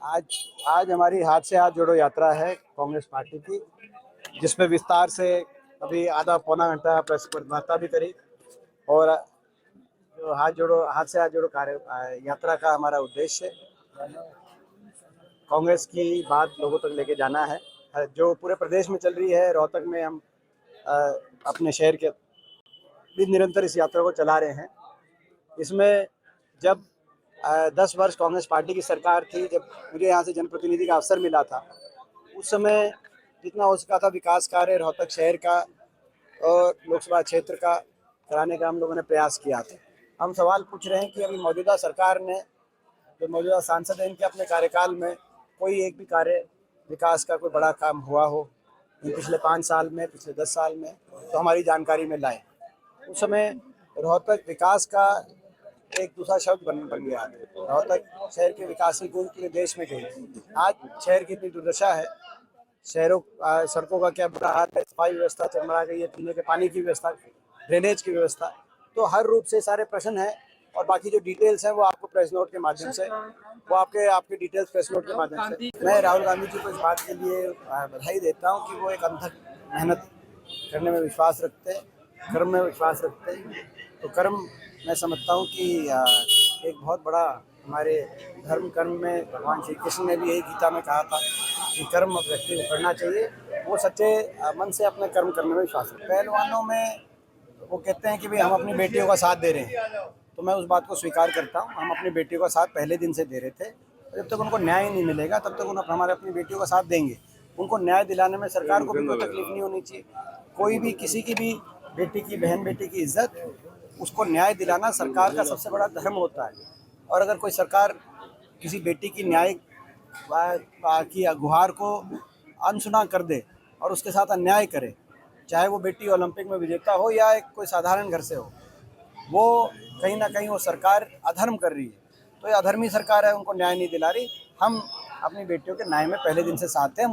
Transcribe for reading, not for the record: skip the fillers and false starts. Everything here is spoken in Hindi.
आज आज हमारी हाथ से हाथ जोड़ो यात्रा है कांग्रेस पार्टी की, जिसमें विस्तार से अभी आधा पौना घंटा प्रेस वार्ता भी करी। और जो हाथ से हाथ जोड़ो कार्य यात्रा का हमारा उद्देश्य कांग्रेस की बात लोगों तक लेके जाना है, जो पूरे प्रदेश में चल रही है। रोहतक में हम अपने शहर के भी निरंतर इस यात्रा को चला रहे हैं। इसमें जब 10 वर्ष कांग्रेस पार्टी की सरकार थी, जब मुझे यहाँ से जनप्रतिनिधि का अवसर मिला था, उस समय जितना हो सका था विकास कार्य रोहतक शहर का और लोकसभा क्षेत्र का कराने का हम लोगों ने प्रयास किया था। हम सवाल पूछ रहे हैं कि अभी मौजूदा सरकार ने, जो मौजूदा सांसद हैं, इनके अपने कार्यकाल में कोई एक भी कार्य विकास का कोई बड़ा काम हुआ हो इन पिछले 5 साल में, पिछले 10 साल में, तो हमारी जानकारी में लाए। उस समय रोहतक विकास का एक दूसरा शब्द बन गया। रोहतक शहर के विकास की गूंज पूरे देश में गई। आज शहर की इतनी दुर्दशा है, शहरों सड़कों का क्या बुरा हाल है, सफाई व्यवस्था चरमरा गई है, पीने के पानी की व्यवस्था, ड्रेनेज की व्यवस्था, तो हर रूप से सारे प्रश्न हैं। और बाकी जो डिटेल्स हैं वो आपको प्रेस नोट के माध्यम से, वो आपके डिटेल्स प्रेस नोट के माध्यम से। मैं राहुल गांधी जी को इस बात के लिए बधाई देता हूँ कि वो एक अथक मेहनत करने में विश्वास रखते हैं, कर्म में विश्वास रखते हैं। तो कर्म मैं समझता हूँ कि एक बहुत बड़ा हमारे धर्म कर्म में भगवान श्री कृष्ण ने भी यही गीता में कहा था कि कर्म व्यक्ति को करना चाहिए, वो सच्चे मन से अपने कर्म करने में विश्वास रखते हैं। पहलवानों में वो कहते हैं कि भाई हम अपनी बेटियों का साथ दे रहे हैं, तो मैं उस बात को स्वीकार करता हूँ। हम अपनी बेटियों का साथ पहले दिन से दे रहे थे। जब तक उनको न्याय नहीं मिलेगा तब तक उन हमारे अपनी बेटियों का साथ देंगे। उनको न्याय दिलाने में सरकार को भी कोई तकलीफ नहीं होनी चाहिए। कोई भी किसी की भी बेटी की, बहन बेटी की इज्जत, उसको न्याय दिलाना सरकार का सबसे बड़ा धर्म होता है। और अगर कोई सरकार किसी बेटी की न्याय की गुहार को अनसुना कर दे और उसके साथ अन्याय करे, चाहे वो बेटी ओलंपिक में विजेता हो या एक कोई साधारण घर से हो, वो कहीं ना कहीं वो सरकार अधर्म कर रही है। तो ये अधर्मी सरकार है, उनको न्याय नहीं दिला रही। हम अपनी बेटियों के न्याय में पहले दिन से साथ हैं।